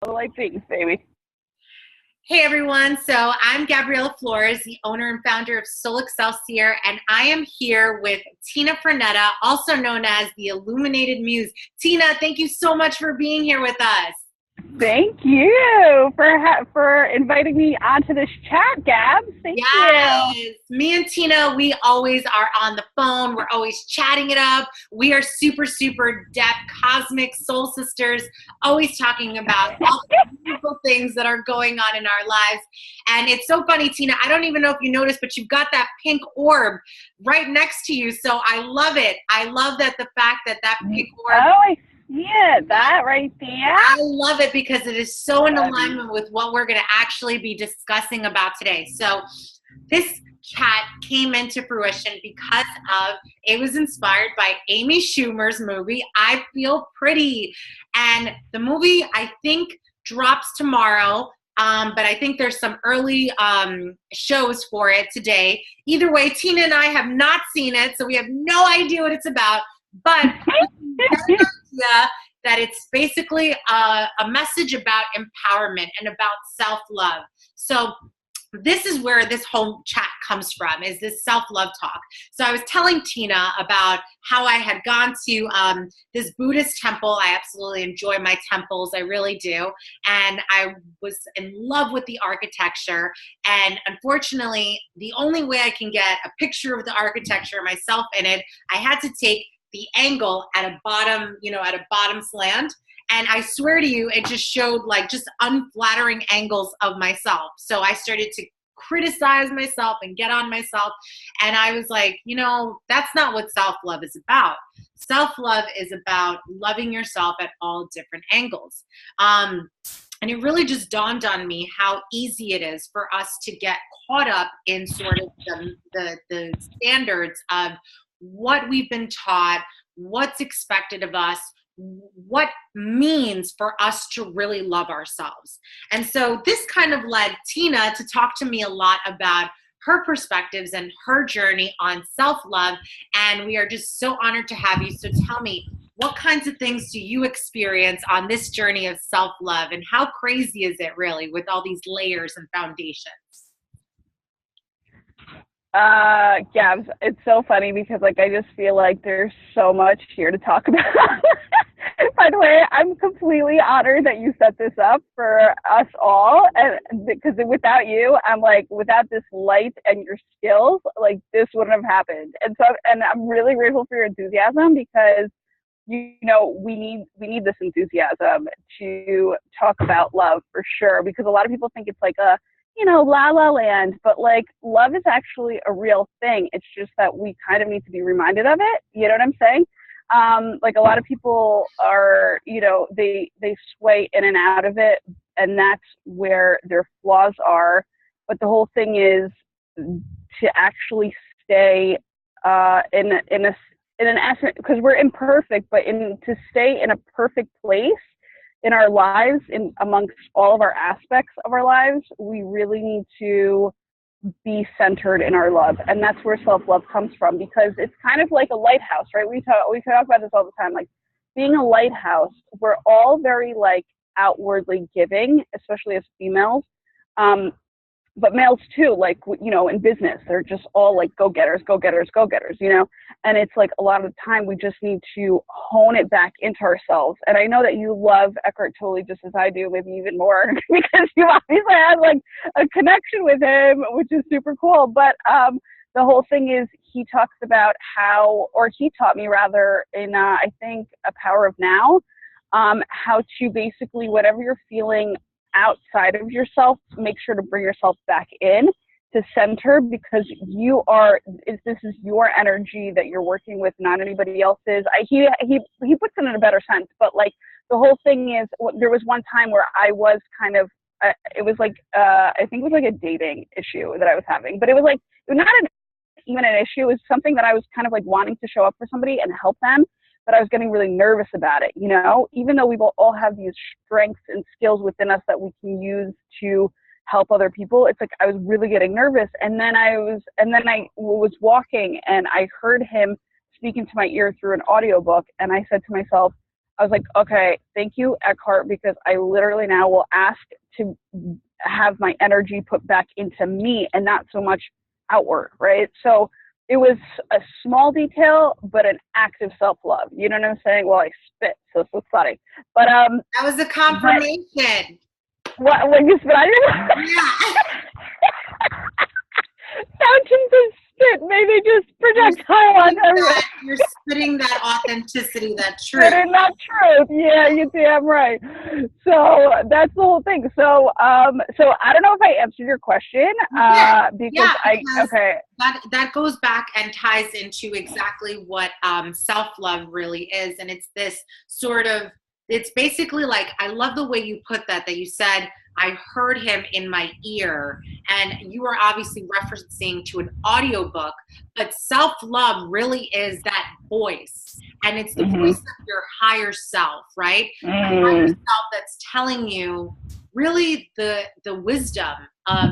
Like things, baby. Hey everyone, so I'm Gabriella Flores, the owner and founder of Soul Excelsior, and I am here with Tina Franeta, also known as the Illuminated Muse. Tina, thank you so much for being here with us. Thank you for inviting me onto this chat, Gabs. Thank you. Yes, me and Tina, we always are on the phone. We're always chatting it up. We are super, super depth, cosmic soul sisters, always talking about all the beautiful things that are going on in our lives. And it's so funny, Tina, I don't even know if you noticed, but you've got that pink orb right next to you. So I love it. I love that the fact that that pink orb. Oh, I see it. That right there. I love it because it is so in alignment with what we're going to actually be discussing about today. So this chat came into fruition because of, it was inspired by Amy Schumer's movie, I Feel Pretty. And the movie, I think, drops tomorrow. But I think there's some early shows for it today. Either way, Tina and I have not seen it, so we have no idea what it's about. But idea that it's basically a message about empowerment and about self-love. So this is where this whole chat comes from, is this self-love talk. So I was telling Tina about how I had gone to this Buddhist temple. I absolutely enjoy my temples, I really do. And I was in love with the architecture. And unfortunately, the only way I can get a picture of the architecture, myself in it, I had to take the angle at a bottom, at a bottom slant. And I swear to you, it just showed like just unflattering angles of myself. So I started to criticize myself and get on myself. And I was like, that's not what self-love is about. Self-love is about loving yourself at all different angles. And it really just dawned on me how easy it is for us to get caught up in sort of the standards of what we've been taught, what's expected of us, what means for us to really love ourselves. And so this kind of led Tina to talk to me a lot about her perspectives and her journey on self-love. And we are just so honored to have you. So tell me, what kinds of things do you experience on this journey of self-love? And how crazy is it really with all these layers and foundations? Gabs, it's so funny because I just feel like there's so much here to talk about. By the way, I'm completely honored that you set this up for us all, and because without you, I'm like, without this light and your skills, like this wouldn't have happened. And I'm really grateful for your enthusiasm because we need this enthusiasm to talk about love for sure, because a lot of people think it's like a la la land, but like love is actually a real thing. It's just that we kind of need to be reminded of it. You know what I'm saying? Like a lot of people are, they sway in and out of it, and that's where their flaws are. But the whole thing is to actually stay in an essence, because we're imperfect, but to stay in a perfect place in our lives, in amongst all of our aspects of our lives, we really need to be centered in our love. And that's where self-love comes from, because it's kind of like a lighthouse, right? We talk about this all the time, like being a lighthouse. We're all very like outwardly giving, especially as females. But males too, like, in business, they're just all like go-getters, go-getters, go-getters, and it's like a lot of the time we just need to hone it back into ourselves. And I know that you love Eckhart Tolle just as I do, maybe even more, because you obviously have like a connection with him, which is super cool. But the whole thing is, he talks about he taught me rather in, I think, A Power of Now, how to basically, whatever you're feeling outside of yourself, make sure to bring yourself back in to center, because this is your energy that you're working with, not anybody else's. He puts it in a better sense, but like the whole thing is, there was one time where I was kind of, it was like, I think it was like a dating issue that I was having, but it was like, not even an issue. It was something that I was kind of like wanting to show up for somebody and help them, but I was getting really nervous about it, even though we all have these strengths and skills within us that we can use to help other people. It's like I was really getting nervous. And then I was walking and I heard him speaking to my ear through an audiobook. And I said to myself, I was like, okay, thank you, Eckhart, because I literally now will ask to have my energy put back into me and not so much outward, right? So it was a small detail, but an act of self-love. You know what I'm saying? Well, I spit, so it's so funny. But that was a confirmation. What when you spit on your Yeah. fountains of spit, maybe just projectile on everything. You're spitting that authenticity, that truth. Spitting that truth. Yeah, you're damn right. So that's the whole thing. So so I don't know if I answered your question. Because that goes back and ties into exactly what self-love really is. And it's this sort of, it's basically like, I love the way you put that you said, I heard him in my ear, and you were obviously referencing to an audiobook, but self-love really is that voice, and it's the voice of your higher self, right? The higher self that's telling you really the wisdom of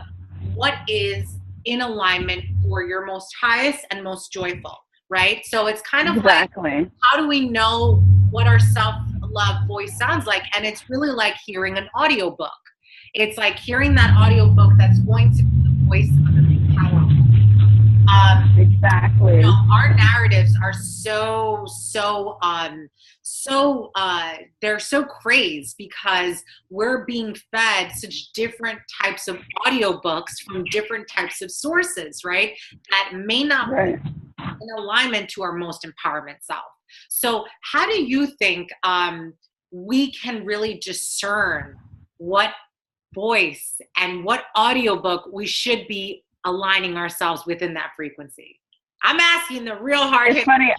what is in alignment for your most highest and most joyful, right? So it's kind of like, how do we know what our self-love voice sounds like? And it's really like hearing an audiobook. It's like hearing that audiobook that's going to be the voice of the powerful. Exactly. You know, our narratives are they're so crazed because we're being fed such different types of audiobooks from different types of sources, right? That may not be in alignment to our most empowerment self. So how do you think we can really discern what voice and what audiobook we should be aligning ourselves within that frequency? I'm asking the real hard hit. It's funny.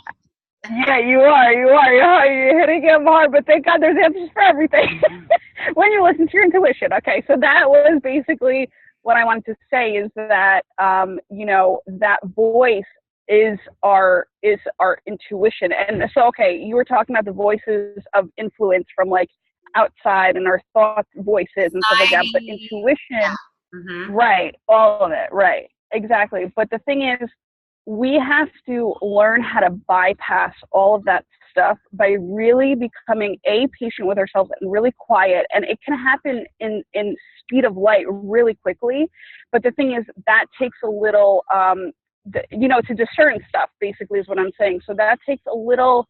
Yeah, you are. You're hitting him hard, but thank God there's answers for everything when you listen to your intuition. Okay, so that was basically what I wanted to say, is that you know, that voice is our intuition. And so, okay, you were talking about the voices of influence from like outside and our thought voices and stuff like that, but intuition, right, all of it, right, exactly. But the thing is, we have to learn how to bypass all of that stuff by really becoming patient with ourselves and really quiet. And it can happen in speed of light really quickly. But the thing is, that takes a little, you know, to discern stuff, basically, is what I'm saying. So that takes a little,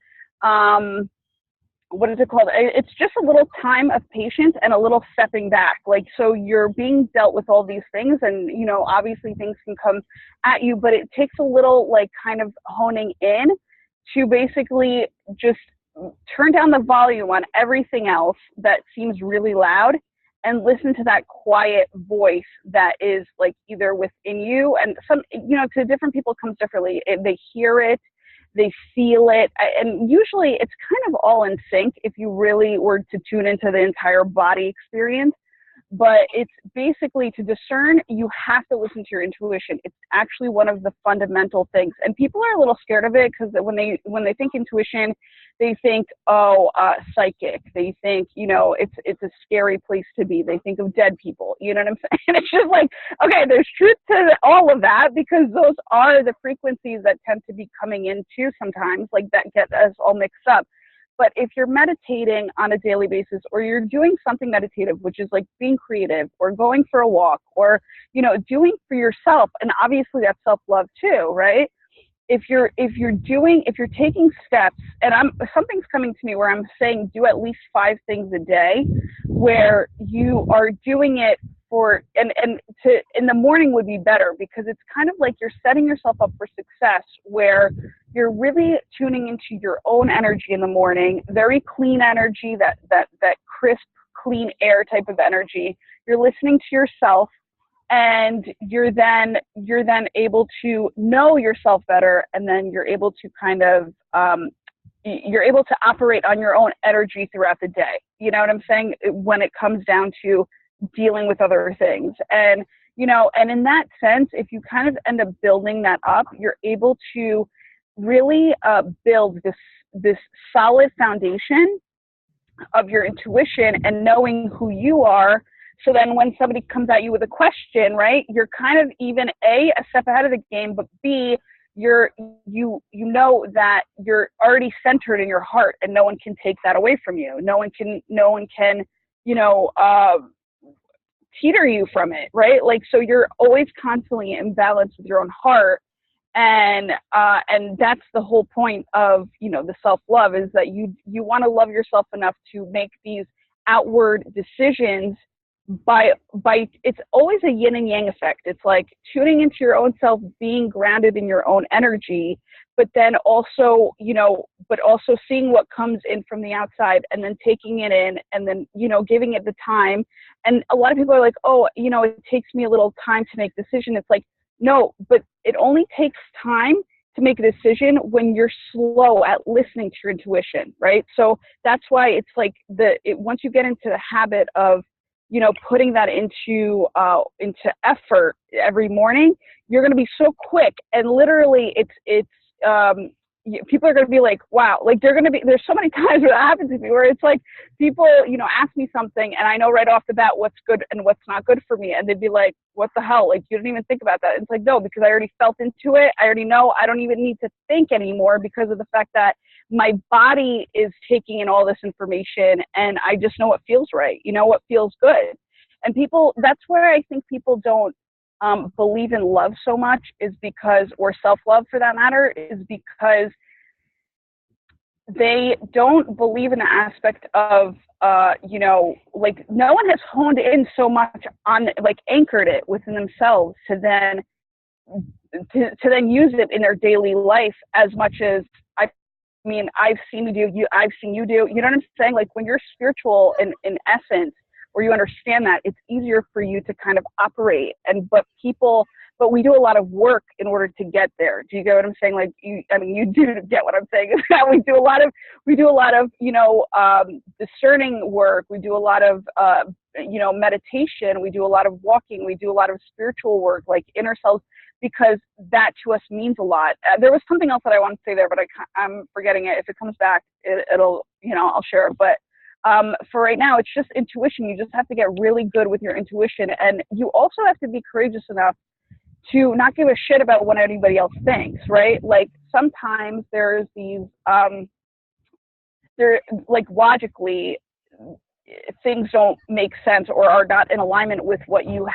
what is it called? It's just a little time of patience and a little stepping back. Like, so you're being dealt with all these things, and, you know, obviously things can come at you, but it takes a little, like, kind of honing in to basically just turn down the volume on everything else that seems really loud and listen to that quiet voice that is, like, either within you, and some, you know, to different people comes differently. They hear it, they feel it, and usually it's kind of all in sync if you really were to tune into the entire body experience. But it's basically, to discern, you have to listen to your intuition. It's actually one of the fundamental things, and people are a little scared of it because when they think intuition, they think, psychic. They think, you know, it's a scary place to be. They think of dead people. You know what I'm saying? And it's just like, okay, there's truth to all of that, because those are the frequencies that tend to be coming in too sometimes, like, that get us all mixed up. But if you're meditating on a daily basis, or you're doing something meditative, which is like being creative or going for a walk, or, you know, doing for yourself, and obviously that's self-love too, right? If you're taking steps, and something's coming to me where I'm saying do at least 5 things a day, where you are doing it for, and in the morning would be better, because it's kind of like you're setting yourself up for success, where you're really tuning into your own energy in the morning, very clean energy, that crisp, clean air type of energy. You're listening to yourself, and you're then able to know yourself better, and then you're able to kind of you're able to operate on your own energy throughout the day. You know what I'm saying? When it comes down to dealing with other things. And, you know, and in that sense, if you kind of end up building that up, you're able to really build this solid foundation of your intuition and knowing who you are. So then when somebody comes at you with a question, right, you're kind of even A, step ahead of the game, but B, you know that you're already centered in your heart, and no one can take that away from you. No one can, you know, teeter you from it, right? Like, so you're always constantly in balance with your own heart. And that's the whole point of, you know, the self-love, is that you want to love yourself enough to make these outward decisions by it's always a yin and yang effect. It's like tuning into your own self, being grounded in your own energy, but then also, you know, but also seeing what comes in from the outside, and then taking it in, and then, you know, giving it the time. And a lot of people are like, oh, you know, it takes me a little time to make a decision. It's like, no, but it only takes time to make a decision when you're slow at listening to your intuition, right? So that's why it's like once you get into the habit of, you know, putting that into effort every morning, you're going to be so quick. And literally people are going to be like, wow, like there's so many times where that happens to me, where it's like people, you know, ask me something and I know right off the bat what's good and what's not good for me. And they'd be like, what the hell? Like, you didn't even think about that. And it's like, no, because I already felt into it. I already know. I don't even need to think anymore, because of the fact that my body is taking in all this information, and I just know what feels right. You know, what feels good. And people, that's where I think people don't believe in love so much, is because, or self-love for that matter, is because they don't believe in the aspect of, you know, like, no one has honed in so much on, like, anchored it within themselves to then use it in their daily life as much as, I mean, I've seen you do, you know what I'm saying? Like, when you're spiritual in essence, where you understand that, it's easier for you to kind of operate. But we do a lot of work in order to get there. Do you get what I'm saying? Like, you do get what I'm saying. we do a lot of, you know, discerning work. We do a lot of, you know, meditation. We do a lot of walking. We do a lot of spiritual work, like inner selves, because that to us means a lot. There was something else that I wanted to say there, but I'm forgetting it. If it comes back, it'll, you know, I'll share it. But for right now, it's just intuition. You just have to get really good with your intuition. And you also have to be courageous enough to not give a shit about what anybody else thinks, right? Like, sometimes there's these, like, logically, things don't make sense or are not in alignment with what you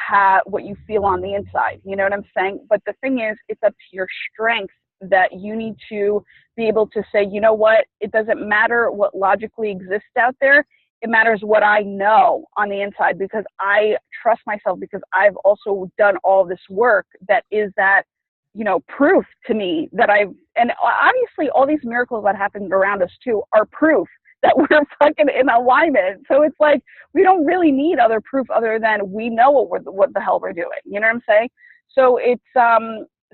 feel on the inside. You know what I'm saying? But the thing is, it's up to your strength that you need to be able to say, you know what, it doesn't matter what logically exists out there. It matters what I know on the inside, because I trust myself, because I've also done all this work that is that, you know, proof to me that and obviously all these miracles that happened around us too are proof that we're fucking in alignment. So it's like, we don't really need other proof other than we know what the hell we're doing. You know what I'm saying? So it's,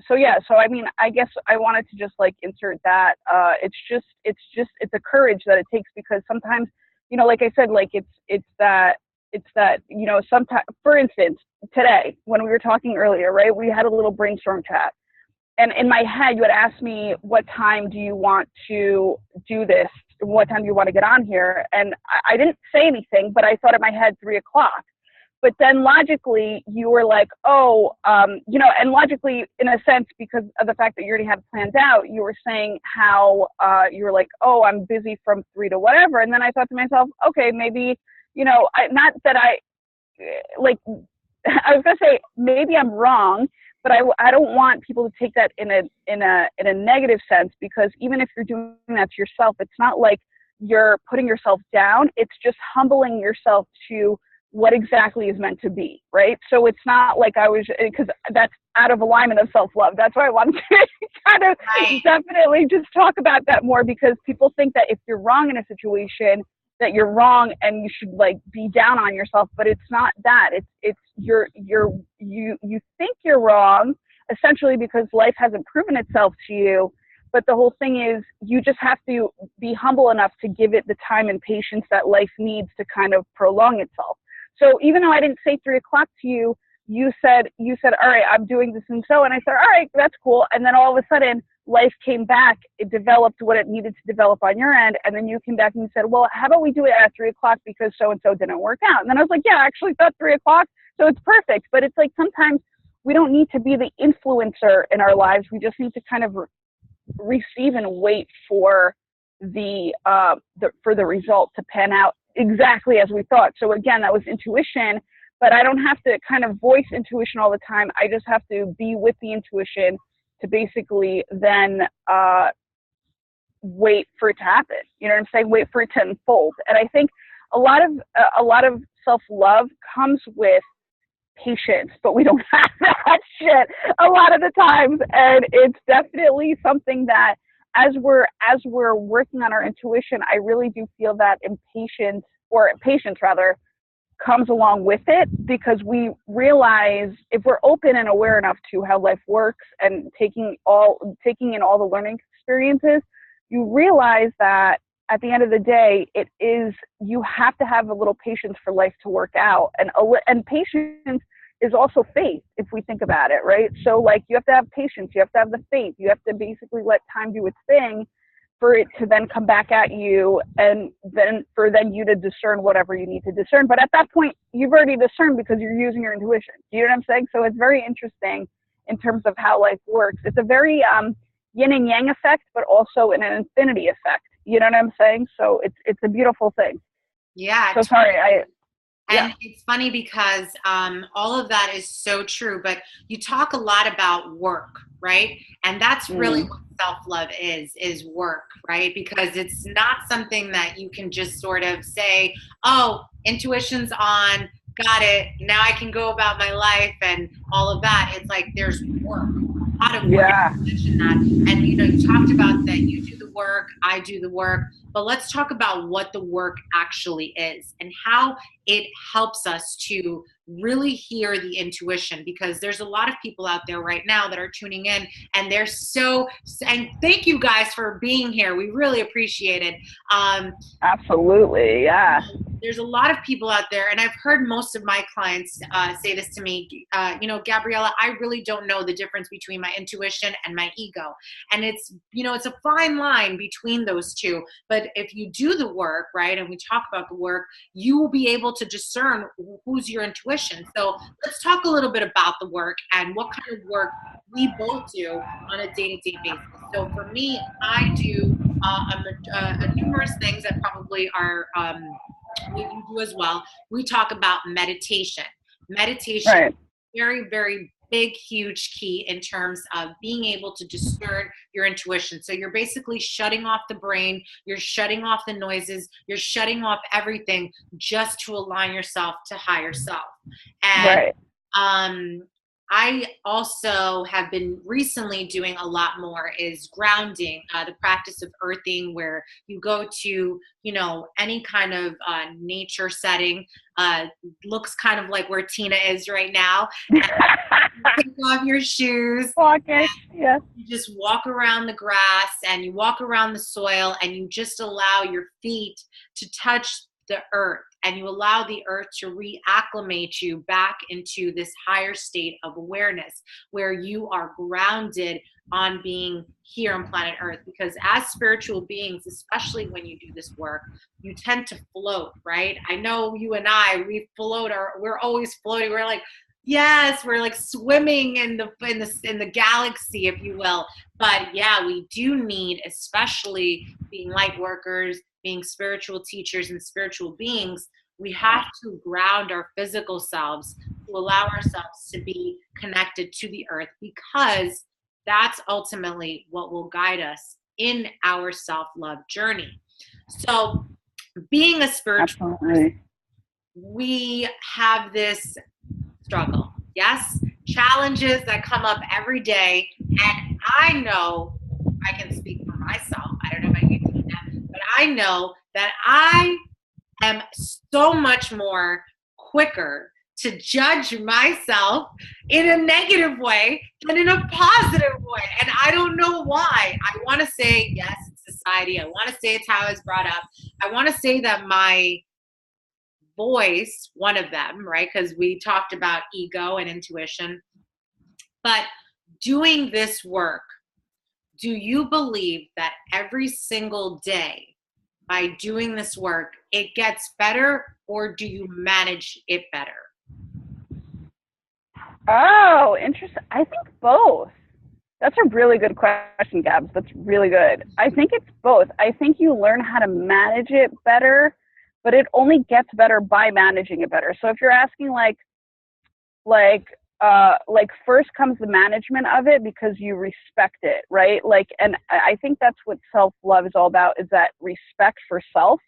so yeah, so I mean, I guess I wanted to just like insert that. It's a courage that it takes, because sometimes, you know, like I said, like it's that, you know, sometimes, for instance, today when we were talking earlier, right, we had a little brainstorm chat, and in my head, you had asked me, what time do you want to do this? What time do you want to get on here? And I didn't say anything, but I thought in my head 3:00. But then logically, you were like, oh, you know, and logically, in a sense, because of the fact that you already had planned out, you were saying how you were like, oh, I'm busy from 3 to whatever. And then I thought to myself, okay, maybe, you know, not that I was going to say, maybe I'm wrong, but I don't want people to take that in a negative sense, because even if you're doing that to yourself, it's not like you're putting yourself down. It's just humbling yourself to what exactly is meant to be, right? So it's not like because that's out of alignment of self-love. That's why I wanted to kind of definitely just talk about that more, because people think that if you're wrong in a situation, that you're wrong and you should like be down on yourself, but it's not that. It's you think you're wrong, essentially, because life hasn't proven itself to you. But the whole thing is, you just have to be humble enough to give it the time and patience that life needs to kind of prolong itself. So even though I didn't say 3:00 to you, you said, all right, I'm doing this and so, and I said, all right, that's cool. And then all of a sudden, life came back. It developed what it needed to develop on your end. And then you came back and you said, well, how about we do it at 3:00 because so-and-so didn't work out. And then I was like, yeah, I actually thought 3:00, so it's perfect. But it's like, sometimes we don't need to be the influencer in our lives. We just need to kind of receive and wait for the result to pan out exactly as we thought. So again, that was intuition, but I don't have to kind of voice intuition all the time. I just have to be with the intuition to basically then wait for it to happen. You know what I'm saying? Wait for it to unfold. And I think a lot of self-love comes with patience, but we don't have that shit a lot of the times. And it's definitely something that as we're working on our intuition, I really do feel that patience rather, comes along with it, because we realize if we're open and aware enough to how life works and taking in all the learning experiences, you realize that at the end of the day, you have to have a little patience for life to work out. And patience is also faith, if we think about it, right? So like, you have to have patience, you have to have the faith, you have to basically let time do its thing for it to then come back at you, and then you to discern whatever you need to discern. But at that point, you've already discerned because you're using your intuition. Do you know what I'm saying? So it's very interesting in terms of how life works. It's a very yin and yang effect, but also an infinity effect. You know what I'm saying? So it's a beautiful thing. Yeah. So sorry, And it's funny because all of that is so true, but you talk a lot about work, right? And that's really what self-love is work, right? Because it's not something that you can just sort of say, oh, intuition's on, got it, now I can go about my life and all of that. It's like there's work, a lot of work. Yeah. You mentioned that. And you talked about that you do the work, I do the work, but let's talk about what the work actually is and how it helps us to really hear the intuition, because there's a lot of people out there right now that are tuning in, and and thank you guys for being here. We really appreciate it. Absolutely. Yeah. There's a lot of people out there, and I've heard most of my clients say this to me, Gabriella, I really don't know the difference between my intuition and my ego. And it's a fine line between those two. But if you do the work, right, and we talk about the work, you will be able to discern who's your intuition. So let's talk a little bit about the work and what kind of work we both do on a day-to-day basis. So for me, I do numerous things that probably are what you do as well. We talk about meditation. Meditation, Right. very, very big, huge key in terms of being able to discern your intuition. So you're basically shutting off the brain, you're shutting off the noises, you're shutting off everything just to align yourself to higher self. And Right. I also have been recently doing a lot more is grounding, the practice of earthing, where you go to, any kind of nature setting, looks kind of like where Tina is right now. And you take off your shoes. Walking. Yeah. You just walk around the grass and you walk around the soil, and you just allow your feet to touch the earth, and you allow the earth to reacclimate you back into this higher state of awareness where you are grounded on being here on planet Earth. Because as spiritual beings, especially when you do this work, you tend to float, right? I know you and I, we're always floating. We're like, yes, we're like swimming in the galaxy, if you will. But yeah, we do need, especially being light workers, being spiritual teachers and spiritual beings, we have to ground our physical selves to allow ourselves to be connected to the earth, because that's ultimately what will guide us in our self-love journey. So being a spiritual person, we have this struggle, yes, challenges that come up every day. And I know, I can speak for myself, I don't know about you, Tina, but I know that I am so much more quicker to judge myself in a negative way than in a positive way. And I don't know why. I want to say, yes, it's society. I want to say it's how I was brought up. I want to say that my voice, one of them, right? Because we talked about ego and intuition. But doing this work, do you believe that every single day by doing this work, it gets better, or do you manage it better? Oh, interesting. I think both. That's a really good question, Gabs. That's really good. I think it's both. I think you learn how to manage it better, but it only gets better by managing it better. So if you're asking like like first comes the management of it because you respect it, right? Like, and I think that's what self-love is all about, is that respect for self.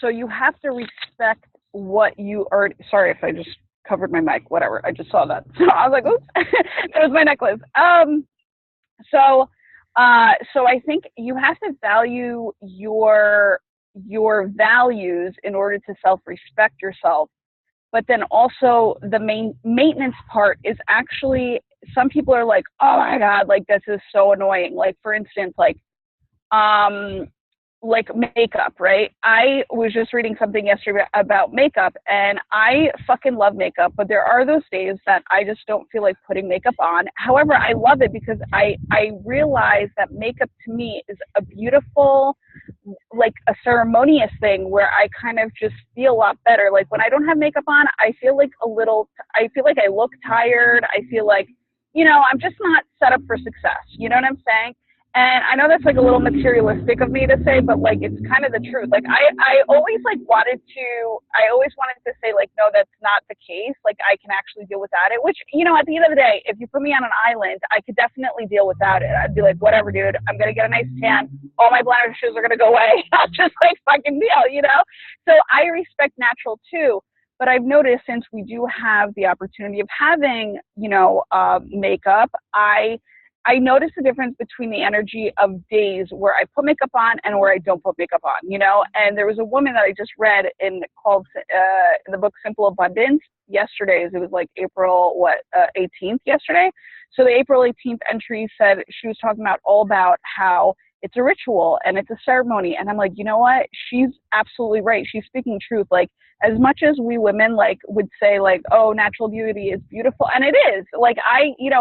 So you have to respect what you are. Sorry if I just covered my mic, whatever, I just saw that. So I was like, oops. It was my necklace. So so I think you have to value your values in order to self-respect yourself. But then also the main maintenance part is actually, some people are like, oh my God, like this is so annoying. Like for instance, um like makeup, right? I was just reading something yesterday about makeup, and I fucking love makeup, but there are those days that I just don't feel like putting makeup on. However, I love it because I realize that makeup to me is a beautiful, like a ceremonious thing where I kind of just feel a lot better. Like when I don't have makeup on, I feel like I feel like I look tired. I feel like, I'm just not set up for success. You know what I'm saying? And I know that's like a little materialistic of me to say, but like it's kind of the truth. Like I always I always wanted to say like, no, that's not the case. Like I can actually deal without it, which, at the end of the day, if you put me on an island, I could definitely deal without it. I'd be like, whatever, dude, I'm going to get a nice tan. All my blemishes are going to go away. I'll just like fucking deal. So I respect natural too. But I've noticed since we do have the opportunity of having, makeup, I notice the difference between the energy of days where I put makeup on and where I don't put makeup on. And there was a woman that I just read in the book Simple Abundance yesterday. It was like April 18th yesterday. So the April 18th entry said, she was talking about all about how it's a ritual and it's a ceremony. And I'm like, you know what? She's absolutely right. She's speaking truth. Like, as much as we women like would say like, oh, natural beauty is beautiful, and it is. Like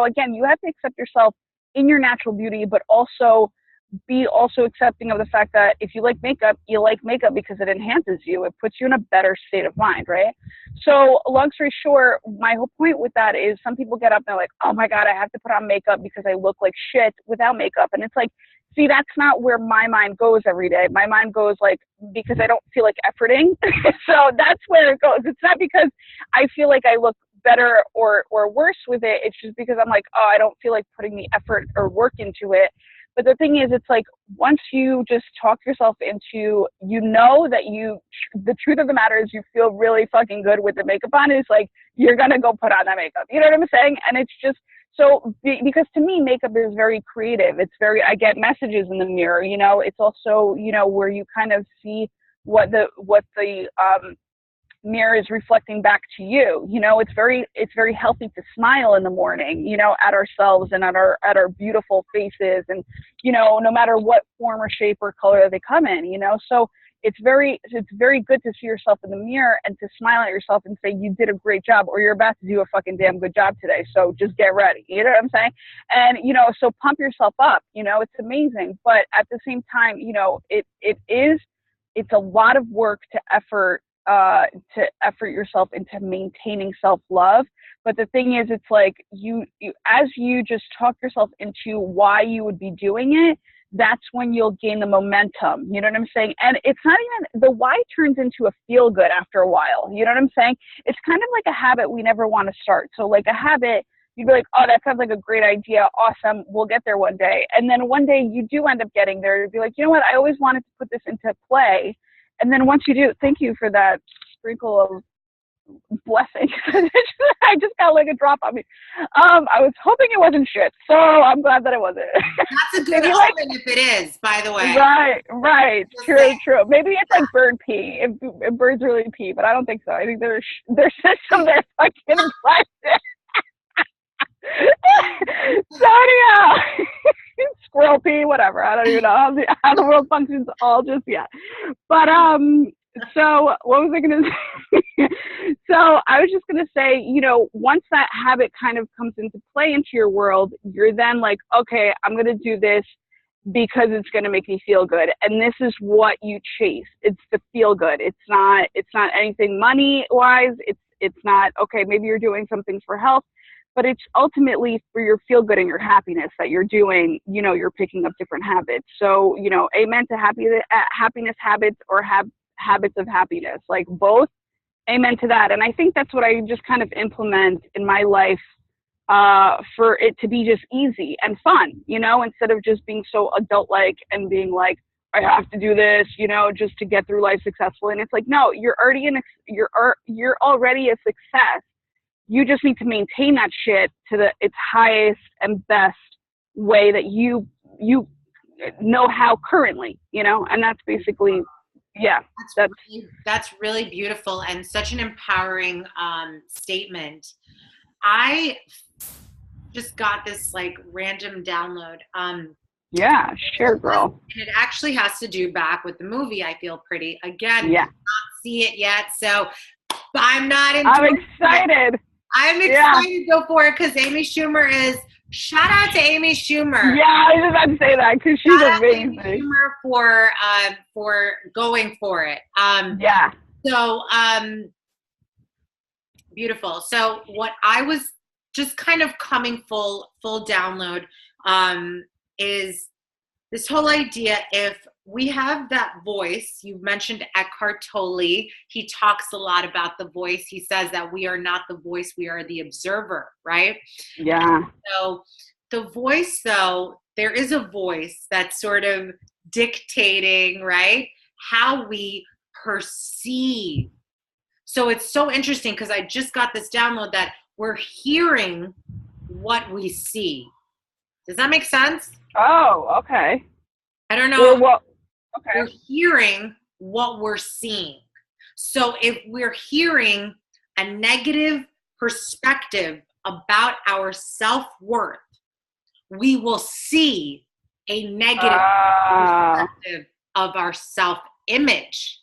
again, you have to accept yourself in your natural beauty, but also be also accepting of the fact that if you like makeup, you like makeup because it enhances you. It puts you in a better state of mind, right? So long story short, my whole point with that is some people get up and they're like, oh my God, I have to put on makeup because I look like shit without makeup. And it's like, see, that's not where my mind goes every day. My mind goes like, because I don't feel like efforting. So that's where it goes. It's not because I feel like I look better or worse with it. It's just because I'm like, oh, I don't feel like putting the effort or work into it. But the thing is, it's like once you just talk yourself into, the truth of the matter is you feel really fucking good with the makeup on. It's like, you're going to go put on that makeup. You know what I'm saying? And it's just, so because to me, makeup is very creative. It's I get messages in the mirror, it's also, where you kind of see what the mirror is reflecting back to you. It's very healthy to smile in the morning, at ourselves and at our beautiful faces, and no matter what form or shape or color they come in. So it's very good to see yourself in the mirror and to smile at yourself and say you did a great job, or you're about to do a fucking damn good job today, so just get ready. You know what I'm saying? And so pump yourself up. It's amazing, but at the same time, it's a lot of work to effort yourself into maintaining self-love. But the thing is, it's like you as you just talk yourself into why you would be doing it, that's when you'll gain the momentum. You know what I'm saying? And it's not even, the why turns into a feel good after a while. You know what I'm saying? It's kind of like a habit we never want to start. So like a habit, you'd be like, oh, that sounds like a great idea. Awesome. We'll get there one day. And then one day you do end up getting there. You'd be like, you know what? I always wanted to put this into play. And then once you do, thank you for that sprinkle of blessing. I just got like a drop on me. I was hoping it wasn't shit, so I'm glad that it wasn't. That's a good omen if it is, by the way. Right. True. Maybe it's like bird pee, if birds really pee, but I don't think so. I think their system, they're fucking plastic. So anyhow, squirrel pee, whatever. I don't even know how the world functions all just yet. But so what was I going to say? So I was just going to say, once that habit kind of comes into play into your world, you're then like, okay, I'm going to do this because it's going to make me feel good. And this is what you chase. It's the feel good. It's not anything money wise. It's not, okay, maybe you're doing some things for health, but it's ultimately for your feel good and your happiness that you're doing, you know, you're picking up different habits. So, you know, amen to happiness habits, or habits of happiness, like both. Amen to that. And I think that's what I just kind of implement in my life, for it to be just easy and fun, you know, instead of just being so adult-like and being like, I have to do this, you know, just to get through life successfully. And it's like, no, you're already a success. You just need to maintain that shit to its highest and best way that you know how currently, you know, and that's basically, yeah. That's really beautiful and such an empowering statement. I just got this like random download. Yeah, sure, girl. And it actually has to do back with the movie I Feel Pretty. Again, yeah. Not see it yet, so I'm not I'm excited. I'm excited to go for it because Amy Schumer is. Shout out to Amy Schumer. Yeah, I was about to say that because she's amazing. Amy Schumer for going for it. Yeah. So beautiful. So what I was just kind of coming full download is this whole idea. If we have that voice, you mentioned Eckhart Tolle. He talks a lot about the voice. He says that we are not the voice, we are the observer, right? Yeah. So the voice, though, there is a voice that's sort of dictating, right, how we perceive. So it's so interesting because I just got this download that we're hearing what we see. Does that make sense? Oh, okay. I don't know. Well, okay. We're hearing what we're seeing. So if we're hearing a negative perspective about our self-worth, we will see a negative perspective of our self-image.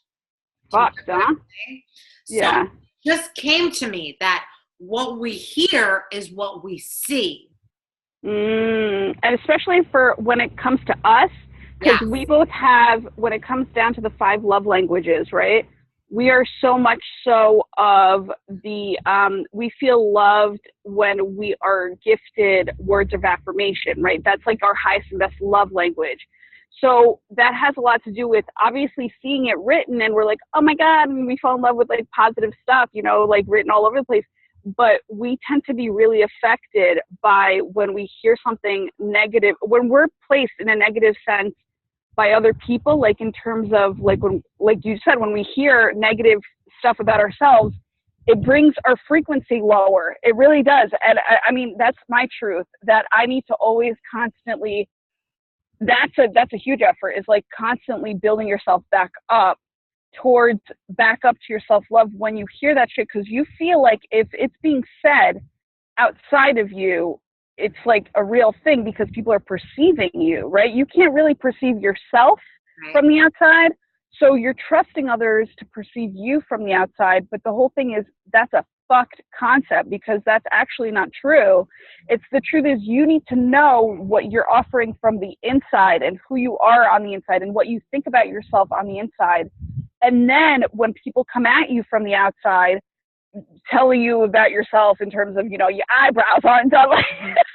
Fuck, huh? So yeah. it just came to me that what we hear is what we see. And especially for when it comes to us, because we both have, when it comes down to the 5 love languages, right? We are so much so of the, we feel loved when we are gifted words of affirmation, right? That's like our highest and best love language. So that has a lot to do with obviously seeing it written and we're like, oh my God, and we fall in love with like positive stuff, you know, like written all over the place. But we tend to be really affected by when we hear something negative, when we're placed in a negative sense by other people, like in terms of like when, like you said, when we hear negative stuff about ourselves, it brings our frequency lower. It really does. And I mean, that's my truth, that I need to always constantly, that's a huge effort, is like constantly building yourself back up to your self-love when you hear that shit, because you feel like if it's being said outside of you, it's like a real thing because people are perceiving you, right? You can't really perceive yourself from the outside, so you're trusting others to perceive you from the outside. But the whole thing is, that's a fucked concept, because that's actually not true. It's the truth is, you need to know what you're offering from the inside and who you are on the inside and what you think about yourself on the inside. And then when people come at you from the outside, telling you about yourself in terms of, you know, your eyebrows aren't done like,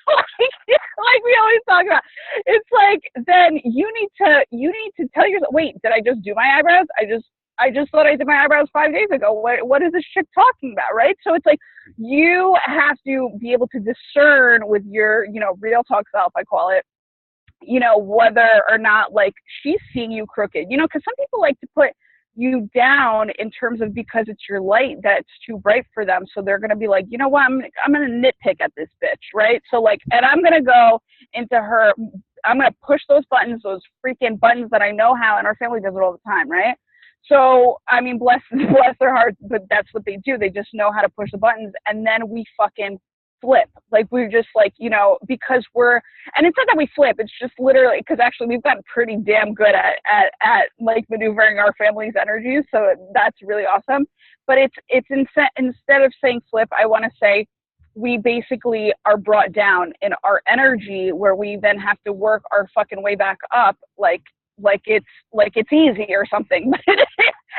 like we always talk about, it's like, then you need to tell yourself, wait, did I just do my eyebrows? I just thought I did my eyebrows 5 days ago. What is this shit talking about, right? So it's like, you have to be able to discern with your, you know, real talk self, I call it, you know, whether or not like she's seeing you crooked, you know, because some people like to put you down in terms of, because it's your light that's too bright for them, so they're gonna be like, you know what, I'm gonna nitpick at this bitch, right? So like, and I'm gonna go into her, I'm gonna push those buttons, those freaking buttons that I know how, and our family does it all the time, right? So I mean, bless their hearts, but that's what they do. They just know how to push the buttons, and then we fucking flip. Like, we're just like, you know, because and it's not that we flip, it's just literally because actually we've gotten pretty damn good at like maneuvering our family's energies, so that's really awesome. But it's instead of saying flip, I want to say we basically are brought down in our energy, where we then have to work our fucking way back up, like it's easy or something.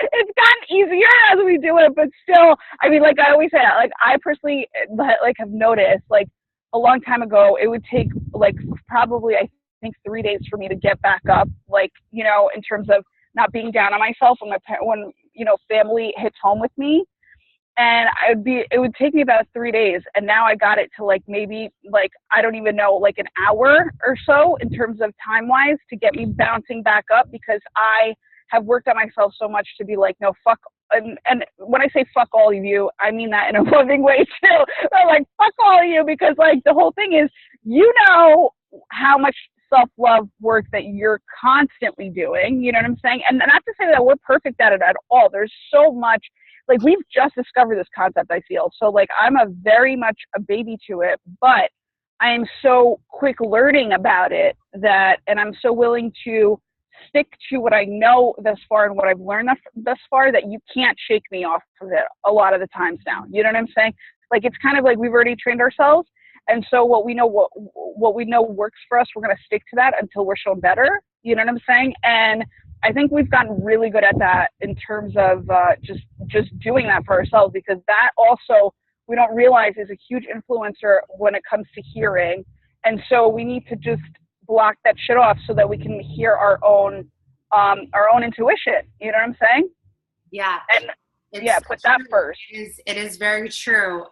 it's gotten easier as we do it, but still, I mean, like I always say, like I personally like have noticed, like a long time ago, it would take like probably I think 3 days for me to get back up, like you know, in terms of not being down on myself when you know family hits home with me, and it would take me about 3 days, and now I got it to like maybe like I don't even know like an hour or so in terms of time wise to get me bouncing back up because I have worked on myself so much to be like no fuck. And when I say fuck all of you, I mean that in a loving way too. I'm like fuck all of you because like the whole thing is you know how much self-love work that you're constantly doing, you know what I'm saying? And not to say that we're perfect at it at all. There's so much, like we've just discovered this concept, I feel. So like I'm a very much a baby to it, but I am so quick learning about it and I'm so willing to stick to what I know thus far and what I've learned thus far that you can't shake me off of it a lot of the times now. You know what I'm saying? Like it's kind of like we've already trained ourselves. And so what we know works for us, we're going to stick to that until we're shown better. You know what I'm saying? And I think we've gotten really good at that in terms of just doing that for ourselves, because that also we don't realize is a huge influencer when it comes to hearing. And so we need to just block that shit off so that we can hear our own intuition. You know what I'm saying? Yeah. And put that first. It is very true.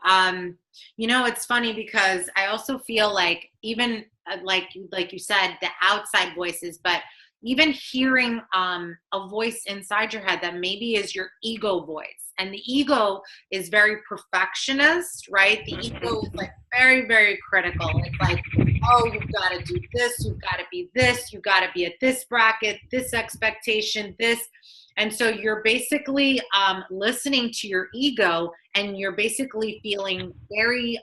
You know, it's funny because I also feel like even like you said, the outside voices, but even hearing a voice inside your head that maybe is your ego voice. And the ego is very perfectionist, right? The ego is like very, very critical. It's like, oh, you've got to do this, you've got to be this, you've got to be at this bracket, this expectation, this. And so you're basically listening to your ego and you're basically feeling very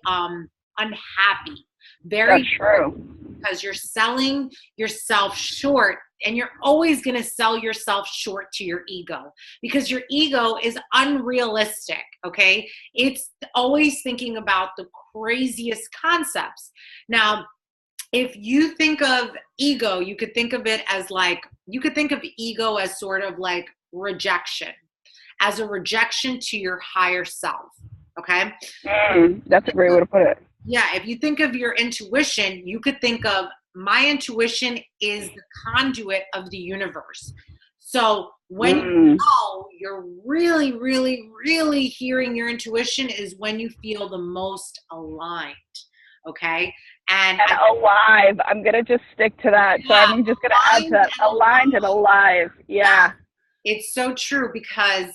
unhappy. That's true. Because you're selling yourself short, and you're always going to sell yourself short to your ego because your ego is unrealistic, okay? It's always thinking about the craziest concepts. Now, if you think of ego, you could think of it as ego as sort of like rejection, as a rejection to your higher self, okay? That's a great way to put it. Yeah, if you think of your intuition, you could think of my intuition is the conduit of the universe. So when you know you're really, really, really hearing your intuition is when you feel the most aligned, okay? And alive. I'm going to just stick to that. So I'm just going to add that. Aligned and alive. Yeah. It's so true because,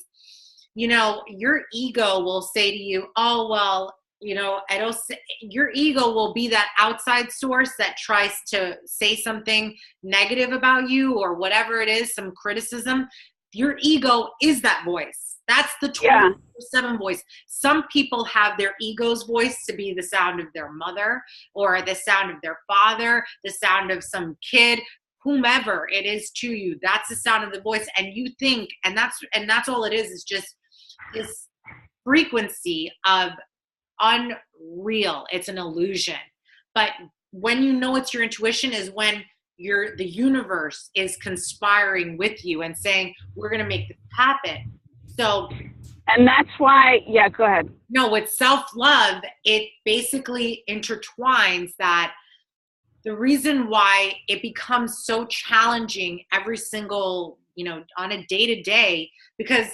you know, your ego will say to you, oh, well, you know, your ego will be that outside source that tries to say something negative about you or whatever it is, some criticism. Your ego is that voice. That's the 24/7 voice. Some people have their ego's voice to be the sound of their mother or the sound of their father, the sound of some kid, whomever it is to you. That's the sound of the voice. And you think, and that's all it is just this frequency of unreal. It's an illusion. But when you know it's your intuition is when the universe is conspiring with you and saying, we're going to make this happen. So, and that's why, go ahead. No, with self-love, it basically intertwines that the reason why it becomes so challenging every single, you know, on a day-to-day, because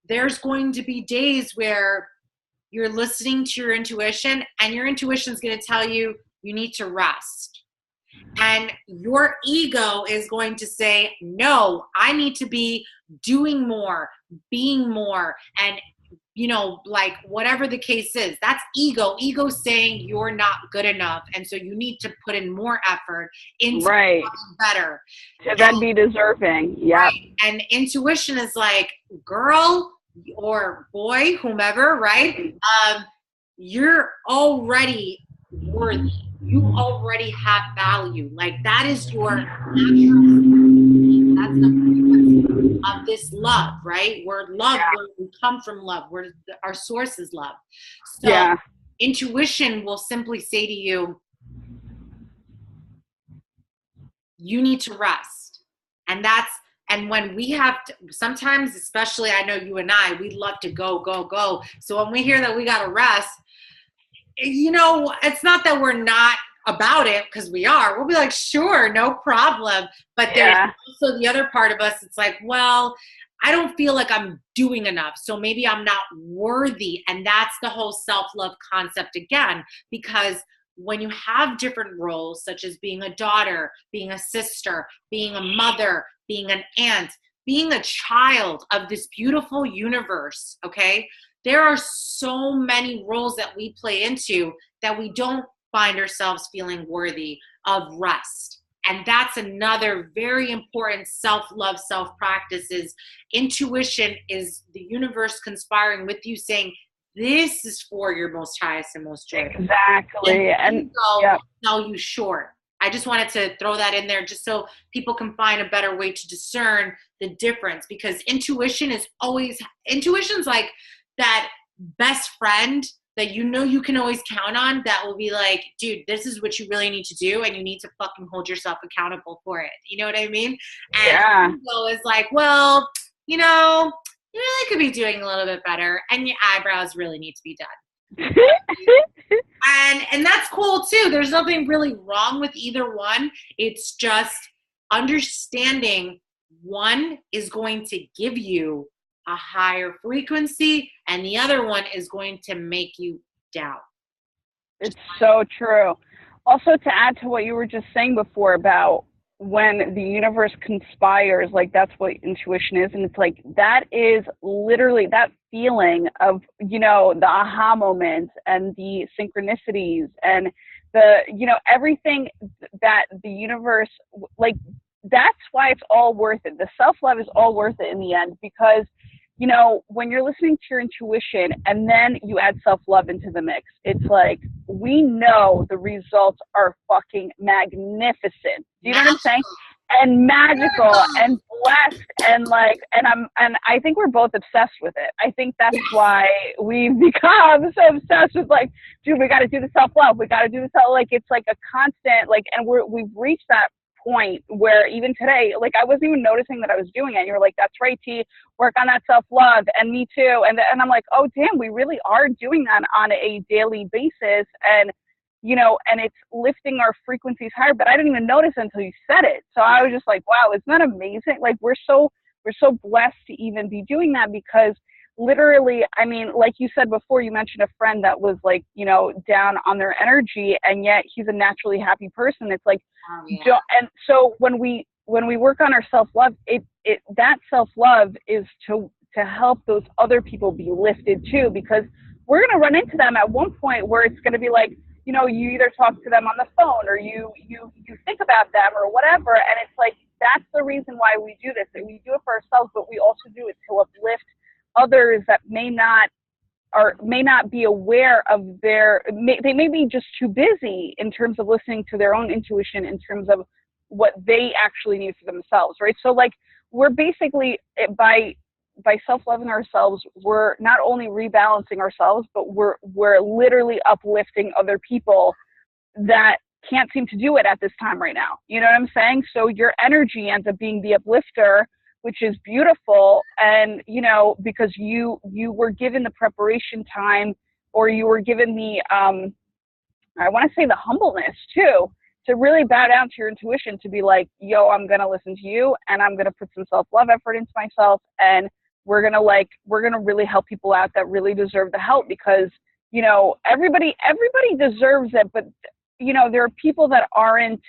there's going to be days where you're listening to your intuition and your intuition is going to tell you you need to rest. And your ego is going to say, no, I need to be doing more, being more, and, you know, like whatever the case is. That's ego. Ego saying you're not good enough. And so you need to put in more effort into becoming better. To then be deserving. Yeah. Right. And intuition is like, girl, or boy, whomever, right? You're already worthy. You already have value. Like that is your natural. That's the frequency of this love, right? We're love. We come from love. Our source is love. So intuition will simply say to you, you need to rest. And And when we have to, sometimes, especially I know you and I, we love to go, go, go. So when we hear that we got to rest, you know, it's not that we're not about it, because we are. We'll be like, sure, no problem. But there's also the other part of us. It's like, well, I don't feel like I'm doing enough, so maybe I'm not worthy. And that's the whole self-love concept again, because when you have different roles, such as being a daughter, being a sister, being a mother, being an aunt, being a child of this beautiful universe, okay? There are so many roles that we play into that we don't find ourselves feeling worthy of rest. And that's another very important self-love, self-practice is intuition is the universe conspiring with you saying, this is for your most highest and most joyful. Exactly. And sell you short. I just wanted to throw that in there just so people can find a better way to discern the difference, because intuition's like that best friend that you know you can always count on, that will be like, dude, this is what you really need to do, and you need to fucking hold yourself accountable for it. You know what I mean? And ego is like, well, you know, you really could be doing a little bit better, and your eyebrows really need to be done. and that's cool too. There's nothing really wrong with either one. It's just understanding one is going to give you a higher frequency and the other one is going to make you down. It's so true. Also, to add to what you were just saying before about when the universe conspires, like that's what intuition is. And it's like, that is literally that feeling of, you know, the aha moments and the synchronicities and the, you know, everything that the universe, like, that's why it's all worth it. The self-love is all worth it in the end, because, you know, when you're listening to your intuition and then you add self-love into the mix, it's like, we know the results are fucking magnificent. Do you know what I'm saying? And magical and blessed and like, and I think we're both obsessed with it. I think that's why we've become so obsessed with like, dude, we got to do the self-love. We got to do the self, like, it's like a constant, like, and we've reached that point where even today, like, I wasn't even noticing that I was doing it. And you were like, that's right, T, work on that self-love, and me too. And I'm like, oh damn, we really are doing that on a daily basis. And, you know, and it's lifting our frequencies higher, but I didn't even notice until you said it. So I was just like, wow, isn't that amazing? Like, we're so blessed to even be doing that, because literally, I mean, like you said before, you mentioned a friend that was like, you know, down on their energy, and yet he's a naturally happy person. It's like, and so when we work on our self-love, that self-love is to help those other people be lifted too, because we're going to run into them at one point where it's going to be like, you know, you either talk to them on the phone or you think about them or whatever. And it's like, that's the reason why we do this. We do it for ourselves, but we also do it to uplift others that may not be aware of they may be just too busy in terms of listening to their own intuition in terms of what they actually need for themselves, right? So like, we're basically, by self-loving ourselves, we're not only rebalancing ourselves, but we're literally uplifting other people that can't seem to do it at this time right now. You know what I'm saying? So your energy ends up being the uplifter, which is beautiful. And, you know, because you were given the preparation time, or you were given the, I want to say the humbleness too, to really bow down to your intuition, to be like, yo, I'm going to listen to you, and I'm going to put some self-love effort into myself. And we're going to really help people out that really deserve the help, because, you know, everybody deserves it. But, you know, there are people that aren't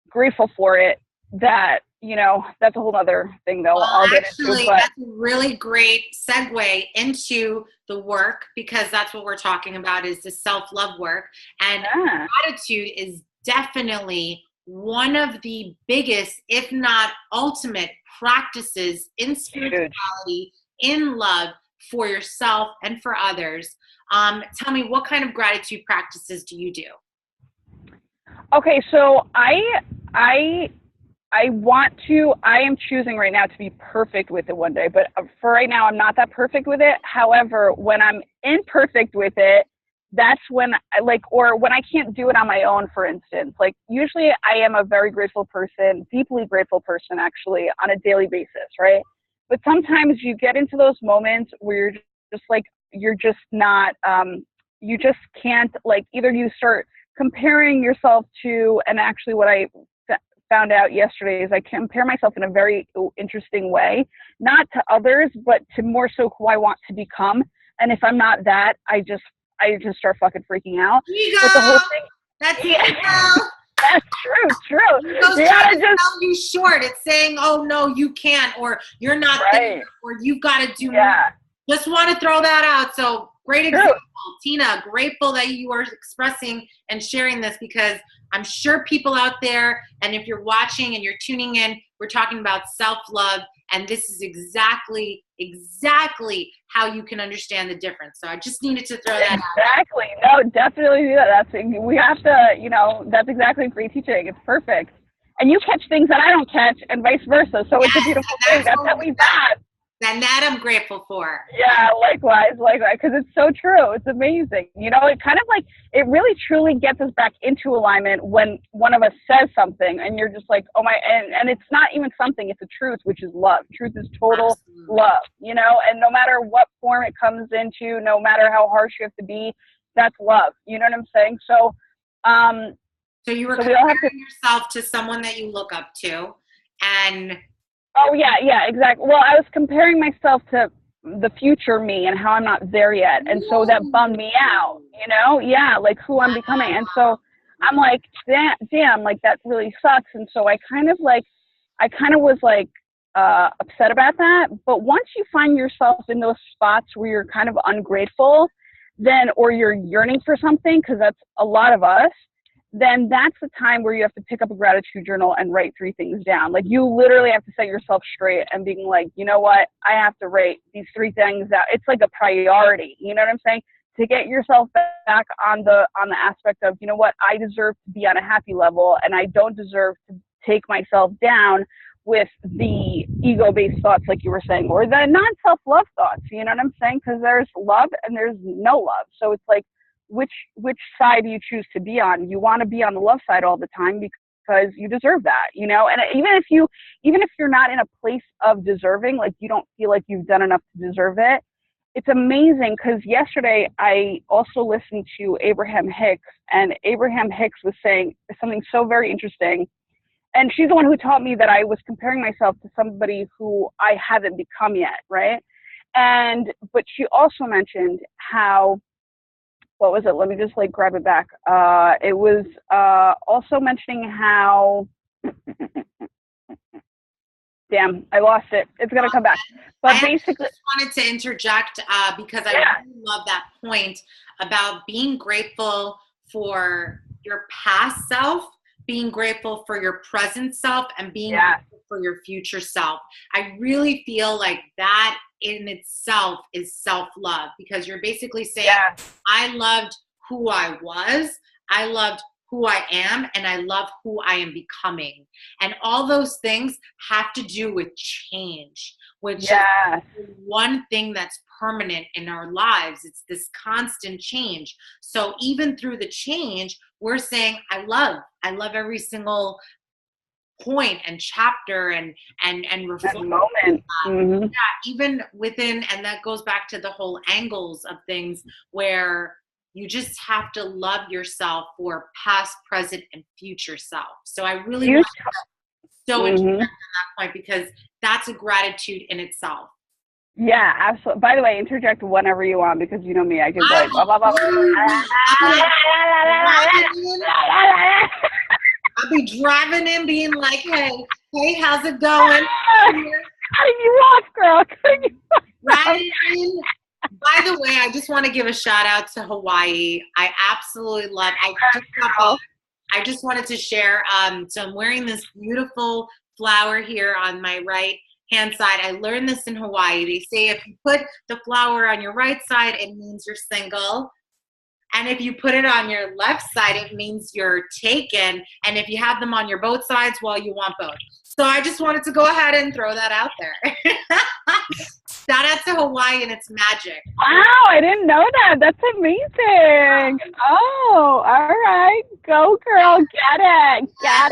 grateful for it, that, you know, that's a whole other thing though. Well, I'll get actually, into, but that's a really great segue into the work, because that's what we're talking about, is the self-love work. And gratitude is definitely one of the biggest, if not ultimate, practices in spirituality, in love for yourself and for others. Tell me, what kind of gratitude practices do you do? Okay, so I am choosing right now to be perfect with it one day, but for right now, I'm not that perfect with it. However, when I'm imperfect with it, that's when I like, or when I can't do it on my own, for instance, like usually I am a very grateful person, deeply grateful person actually on a daily basis, right? But sometimes you get into those moments where you're just like, you're just not, you just can't, like, either you start comparing yourself to, and actually what I found out yesterday is I compare myself in a very interesting way, not to others, but to more so who I want to become. And if I'm not that, I just start fucking freaking out. Ego. But the whole thing, That's yeah, ego. that's true. Ego's You trying gotta to just, sell you short. It's saying, "Oh no, you can't," or "You're not there," right, or "You've got to do more." yeah, Just want to throw that out. So great true. example, Tina. Grateful that you are expressing and sharing this, because I'm sure people out there, and if you're watching and you're tuning in, we're talking about self-love, and this is exactly how you can understand the difference. So I just needed to throw that out. Exactly. No, definitely do that. We have to, that's exactly great teaching. It's perfect. And you catch things that I don't catch, and vice versa. So it's a beautiful thing. That's how we bond. And that I'm grateful for. Yeah, likewise, because it's so true. It's amazing. It kind of like, it really truly gets us back into alignment when one of us says something and you're just like, oh my, and it's not even something, it's a truth, which is love. Truth is total love, and no matter what form it comes into, no matter how harsh you have to be, that's love. You know what I'm saying? So, so you were comparing yourself to someone that you look up to, and oh, yeah, exactly. Well, I was comparing myself to the future me and how I'm not there yet. And so that bummed me out, Yeah, like who I'm becoming. And so I'm like, damn, like that really sucks. And so I kind of was like upset about that. But once you find yourself in those spots where you're kind of ungrateful, then, or you're yearning for something, because that's a lot of us, then that's the time where you have to pick up a gratitude journal and write 3 things down. Like you literally have to set yourself straight and being like, you know what, I have to write these 3 things out. It's like a priority, you know what I'm saying? To get yourself back on the aspect of, you know what, I deserve to be on a happy level, and I don't deserve to take myself down with the ego-based thoughts, like you were saying, or the non-self-love thoughts, you know what I'm saying? Because there's love and there's no love. So it's like, which side do you choose to be on? You want to be on the love side all the time because you deserve that, and even if you're not in a place of deserving, like you don't feel like you've done enough to deserve it, it's amazing, because yesterday I also listened to Abraham Hicks, and Abraham Hicks was saying something so very interesting, and she's the one who taught me that I was comparing myself to somebody who I haven't become yet, right? But she also mentioned how, what was it? Let me just grab it back. It was also mentioning how, damn, I lost it. It's going to come back. But basically, I just wanted to interject because I really love that point about being grateful for your past self, being grateful for your present self, and being grateful for your future self. I really feel like that in itself is self-love, because you're basically saying, I loved who I was, I loved who I am, and I love who I am becoming. And all those things have to do with change, which is one thing that's permanent in our lives. It's this constant change. So even through the change, we're saying, I love every single point and chapter and moment. Mm-hmm. Yeah, even within, and that goes back to the whole angles of things, where you just have to love yourself for past, present, and future self. So I really want to interject on that point, because that's a gratitude in itself. Yeah, absolutely. By the way, interject whenever you want, because you know me, I can blah, blah, blah. I'll be driving in being like, hey, how's it going? Cutting you off, girl. Right in. By the way, I just want to give a shout out to Hawaii. I absolutely love I just wanted to share. So I'm wearing this beautiful flower here on my right hand side. I learned this in Hawaii. They say if you put the flower on your right side, it means you're single. And if you put it on your left side, it means you're taken. And if you have them on your both sides, well, you want both. So I just wanted to go ahead and throw that out there. Shout out to Hawaii and its magic. Wow, I didn't know that. That's amazing. Oh, all right. Go, girl. Get it. Get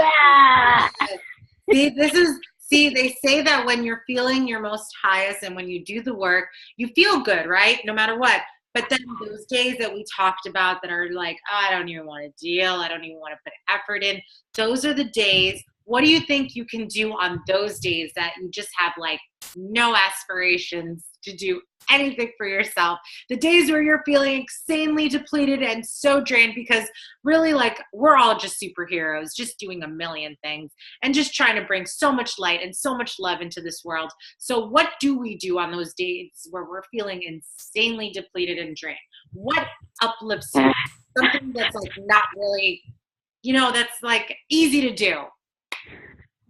it. See, they say that when you're feeling your most highest and when you do the work, you feel good, right? No matter what. But then those days that we talked about that are like, oh, I don't even want to deal. I don't even want to put effort in. Those are the days. What do you think you can do on those days that you just have like no aspirations to do anything for yourself? The days where you're feeling insanely depleted and so drained because really like we're all just superheroes, just doing a million things and just trying to bring so much light and so much love into this world. So what do we do on those days where we're feeling insanely depleted and drained? What uplifts you? Something that's like not really, that's like easy to do.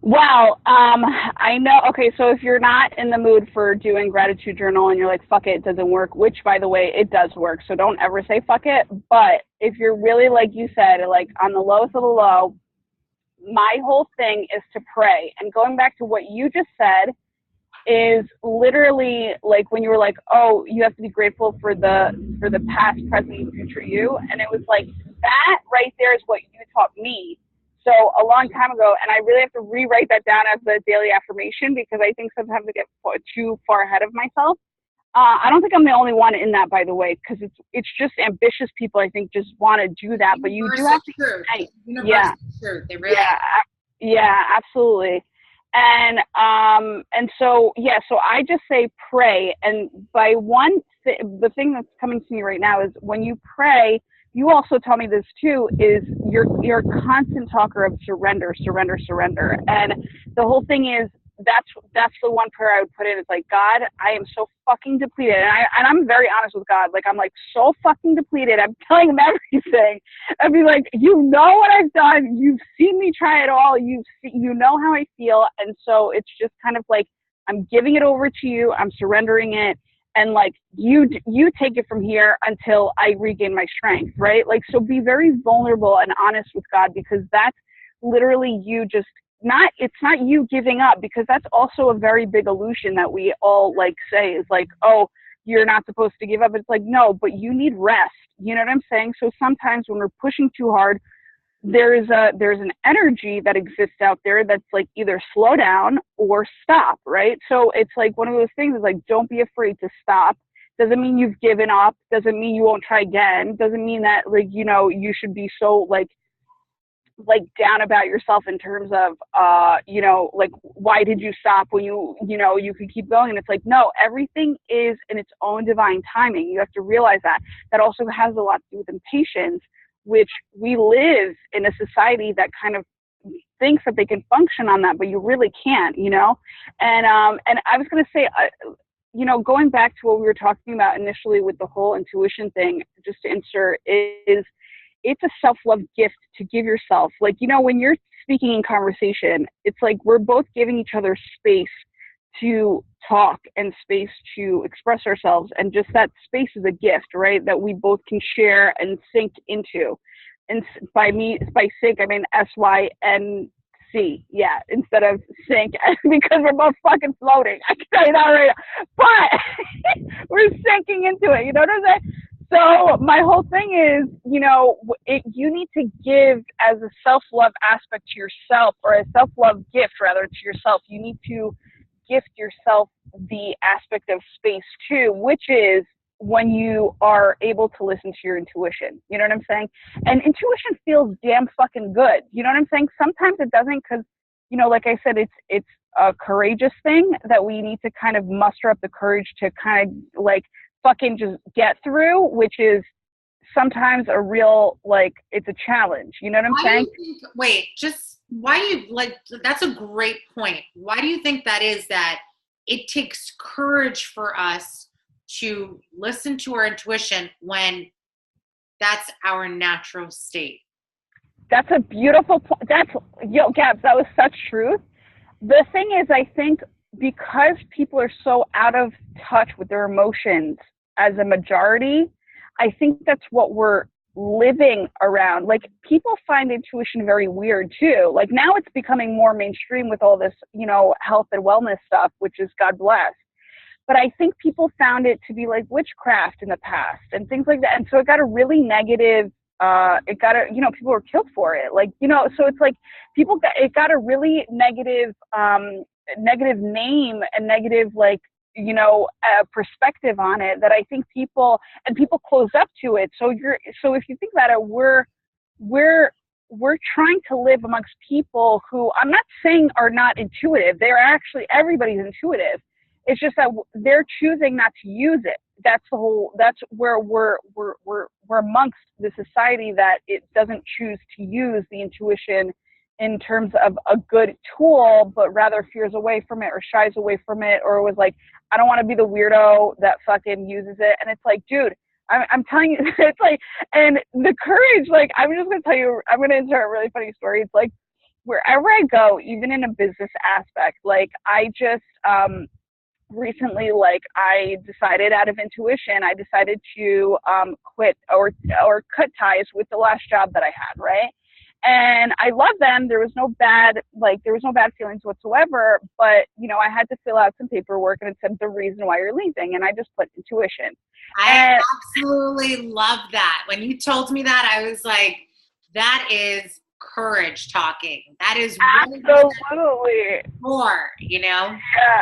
Wow. I know. Okay. So if you're not in the mood for doing gratitude journal and you're like, fuck it, it doesn't work, which by the way, it does work. So don't ever say fuck it. But if you're really, like you said, like on the lowest of the low, my whole thing is to pray. And going back to what you just said is literally like when you were like, oh, you have to be grateful for the past, present, and future you. And it was like that right there is what you taught me. So a long time ago, and I really have to rewrite that down as a daily affirmation because I think sometimes I get too far ahead of myself. I don't think I'm the only one in that, by the way, because it's just ambitious people, I think, just want to do that. But you do have to. Truth. Universal truth. They really yeah, absolutely. And so so I just say pray. And by the thing that's coming to me right now is when you pray. You also taught me this too, is you're a constant talker of surrender. And the whole thing is that's the one prayer I would put in. It's like, God, I am so fucking depleted. And I'm very honest with God. Like, I'm like so fucking depleted. I'm telling him everything. I'd be like, you know what I've done. You've seen me try it all. You know how I feel. And so it's just kind of like, I'm giving it over to you. I'm surrendering it. And like, you take it from here until I regain my strength, right? Like, so be very vulnerable and honest with God, because that's literally you just it's not you giving up, because that's also a very big illusion that we all like say is like, oh, you're not supposed to give up. It's like, no, but you need rest. You know what I'm saying? So sometimes when we're pushing too hard, there's an energy that exists out there that's like either slow down or stop, right? So it's like one of those things is like, don't be afraid to stop. Doesn't mean you've given up. Doesn't mean you won't try again. Doesn't mean that like, you should be so like down about yourself in terms of, like, why did you stop when you could keep going? And it's like, no, everything is in its own divine timing. You have to realize that. That also has a lot to do with impatience, which we live in a society that kind of thinks that they can function on that, but you really can't, And I was going to say, going back to what we were talking about initially with the whole intuition thing, just to insert, is it's a self-love gift to give yourself. Like, when you're speaking in conversation, it's like we're both giving each other space to talk and space to express ourselves. And just that space is a gift, right? That we both can share and sink into. And by sink, I mean SYNC. Yeah, instead of sink, because we're both fucking floating. I can tell you that right now. But we're sinking into it. You know what I'm saying? So my whole thing is, you need to give as a self-love aspect to yourself, or a self-love gift rather to yourself. You need to gift yourself the aspect of space too, which is when you are able to listen to your intuition. You know what I'm saying? And intuition feels damn fucking good. You know what I'm saying? Sometimes it doesn't, because, like I said, it's a courageous thing that we need to kind of muster up the courage to kind of like fucking just get through, which is sometimes a real, like, it's a challenge. You know what I'm saying? Why do you like, that's a great point. Why do you think that is, that it takes courage for us to listen to our intuition when that's our natural state? That's a beautiful point. Gabs, that was such truth. The thing is, I think because people are so out of touch with their emotions as a majority, I think that's what we're living around. Like, people find intuition very weird too. Like, now it's becoming more mainstream with all this, you know, health and wellness stuff, which is God bless. But I think people found it to be like witchcraft in the past and things like that. And so it got a really negative, you know, people were killed for it. Like, you know, so it's like it got a really negative, negative name and negative, like, you know, perspective on it, that I think people close up to it. So if you think about it, we're trying to live amongst people who, I'm not saying are not intuitive. They're actually, everybody's intuitive. It's just that they're choosing not to use it. That's where we're amongst the society that it doesn't choose to use the intuition in terms of a good tool, but rather fears away from it or shies away from it, or was like, I don't want to be the weirdo that fucking uses it. And it's like, dude, I'm telling you, it's like, and the courage, like, I'm just going to tell you, I'm going to insert a really funny story. It's like, wherever I go, even in a business aspect, like, I just, recently, like, I decided out of intuition, I decided to quit or cut ties with the last job that I had, right? And I love them. There was no bad feelings whatsoever, but, you know, I had to fill out some paperwork and it said the reason why you're leaving, and I just put intuition. I absolutely love that. When you told me that, I was like, that is courage talking. That is absolutely more, you know? Yeah.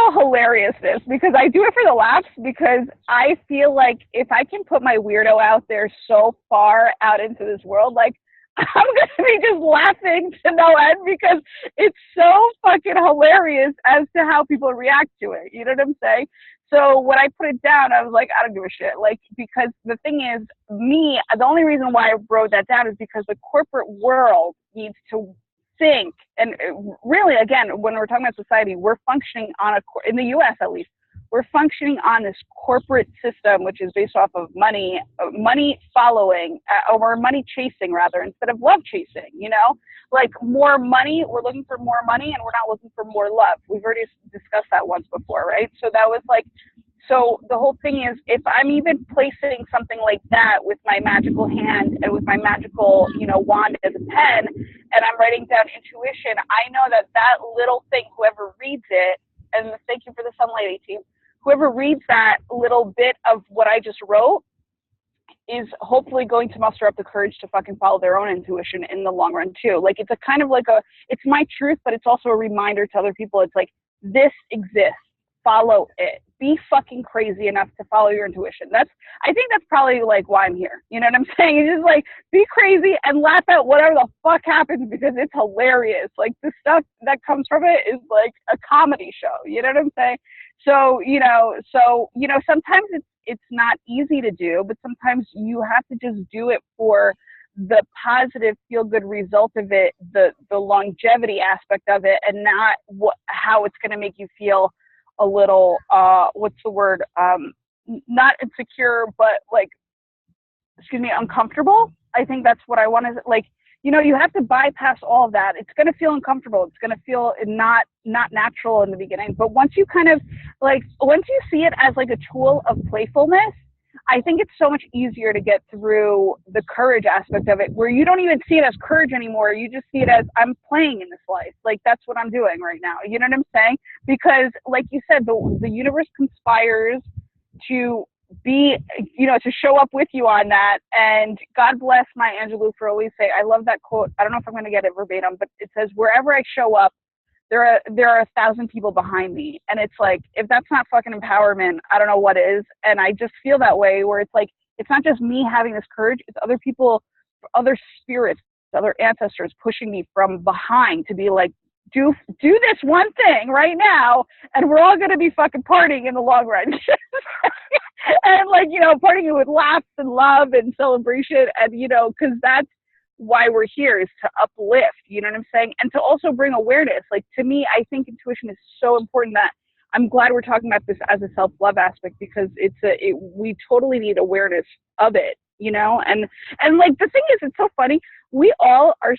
Also hilariousness, because I do it for the laughs, because I feel like if I can put my weirdo out there so far out into this world, like, I'm going to be just laughing to no end, because it's so fucking hilarious as to how people react to it. You know what I'm saying? So when I put it down, I was like, I don't give a shit. Like, because the thing is, the only reason why I wrote that down is because the corporate world needs to think. And really, again, when we're talking about society, we're functioning on in the US at least, we're functioning on this corporate system, which is based off of money following, or money chasing rather, instead of love chasing, you know? Like, more money, we're looking for more money, and we're not looking for more love. We've already discussed that once before, right? So that was like, so the whole thing is, if I'm even placing something like that with my magical hand and with my magical, you know, wand as a pen, and I'm writing down intuition, I know that that little thing, whoever reads it, and thank you for the Sunlight team, whoever reads that little bit of what I just wrote is hopefully going to muster up the courage to fucking follow their own intuition in the long run too. Like, it's a kind of like it's my truth, but it's also a reminder to other people. It's like, this exists. Follow it. Be fucking crazy enough to follow your intuition. I think that's probably like why I'm here. You know what I'm saying? It's just like, be crazy and laugh at whatever the fuck happens, because it's hilarious. Like, the stuff that comes from it is like a comedy show. You know what I'm saying? So, you know, sometimes it's not easy to do, but sometimes you have to just do it for the positive feel good result of it, the longevity aspect of it, and not how it's going to make you feel a little, what's the word? Not insecure, but like, uncomfortable. I think that's what I want to, like, you know, you have to bypass all of that. It's going to feel uncomfortable. It's going to feel not natural in the beginning. But once you kind of, like, once you see it as like a tool of playfulness, I think it's so much easier to get through the courage aspect of it, where you don't even see it as courage anymore. You just see it as, I'm playing in this life. Like, that's what I'm doing right now. You know what I'm saying? Because, like you said, the universe conspires to be, you know, to show up with you on that. And God bless Maya Angelou for always say, I love that quote. I don't know if I'm going to get it verbatim, but it says, wherever I show up, there are 1,000 people behind me. And it's like, if that's not fucking empowerment, I don't know what is. And I just feel that way, where it's like, it's not just me having this courage, it's other people, other spirits, other ancestors pushing me from behind to be like, do this one thing right now, and we're all going to be fucking partying in the long run. And, like, you know, partying with laughs and love and celebration, and, you know, because that's why we're here, is to uplift, you know what I'm saying? And to also bring awareness. Like, to me, I think intuition is so important, that I'm glad we're talking about this as a self-love aspect, because we totally need awareness of it, you know? And like, the thing is, it's so funny. We all are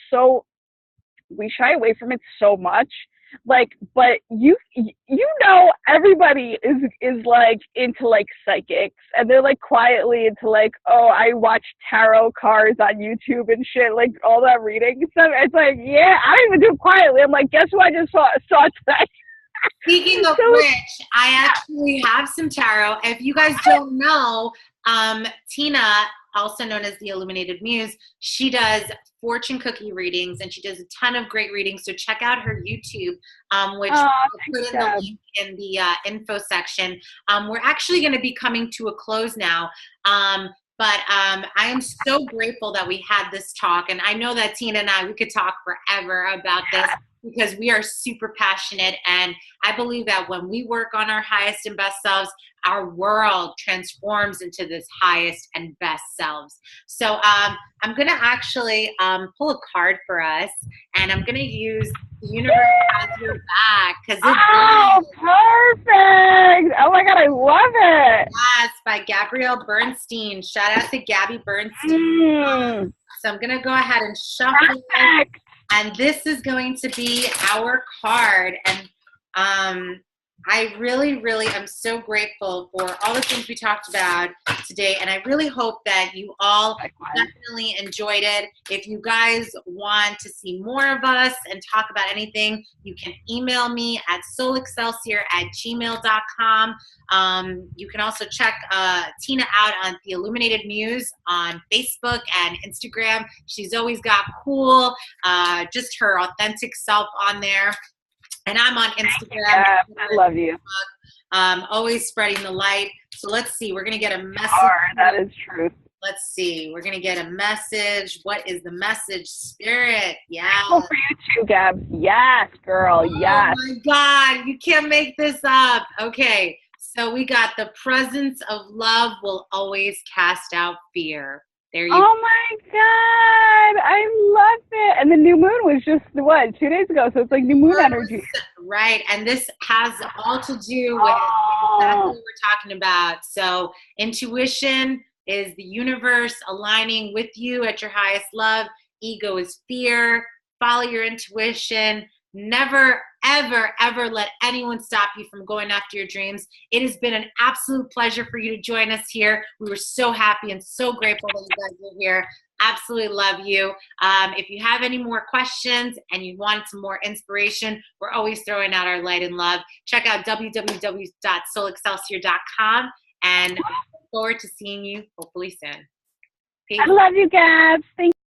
we shy away from it so much, like, but you know, everybody is like into like psychics, and they're like quietly into like, oh, I watch tarot cards on YouTube and shit, like all that reading stuff. It's like, yeah, I don't even do it quietly. I'm like, guess what I just saw today? Speaking of So which, I actually have some tarot. If you guys don't know, Tina, also known as the Illuminated Muse, she does fortune cookie readings, and she does a ton of great readings. So check out her YouTube, which I'll put in the link in the info section. We're actually going to be coming to a close now. But I am so grateful that we had this talk. And I know that Tina and I, we could talk forever about this, because we are super passionate. And I believe that when we work on our highest and best selves, our world transforms into this highest and best selves. So I'm going to actually pull a card for us, and I'm going to use The Universe Has Your Back, because it's perfect. Oh my God, I love it. Yes, by Gabrielle Bernstein. Shout out to Gabby Bernstein. So I'm going to go ahead and shuffle it. And this is going to be our card. And I really, really am so grateful for all the things we talked about today. And I really hope that you all definitely enjoyed it. If you guys want to see more of us and talk about anything, you can email me at soulexcelsior@gmail.com. You can also check Tina out on the Illuminated Muse on Facebook and Instagram. She's always got cool, just her authentic self on there. And I'm on Instagram. Yeah, I love you. Always spreading the light. So let's see. We're going to get a message. That is true. Let's see. We're going to get a message. What is the message? Spirit. Yeah. Oh, for you too, Gabs. Yes, girl. Yes. Oh, my God. You can't make this up. Okay. So we got the presence of love will always cast out fear. There you go. Oh my God, I love it. And the new moon was just, what, 2 days ago? So it's like new moon energy. Right. And this has all to do with exactly what we're talking about. So intuition is the universe aligning with you at your highest love. Ego is fear. Follow your intuition. Never, ever, ever let anyone stop you from going after your dreams. It has been an absolute pleasure for you to join us here. We were so happy and so grateful that you guys were here. Absolutely love you. If you have any more questions and you want some more inspiration, we're always throwing out our light and love. Check out www.soulexcelsior.com, and I look forward to seeing you hopefully soon. Peace. I love you, Gabs. Thank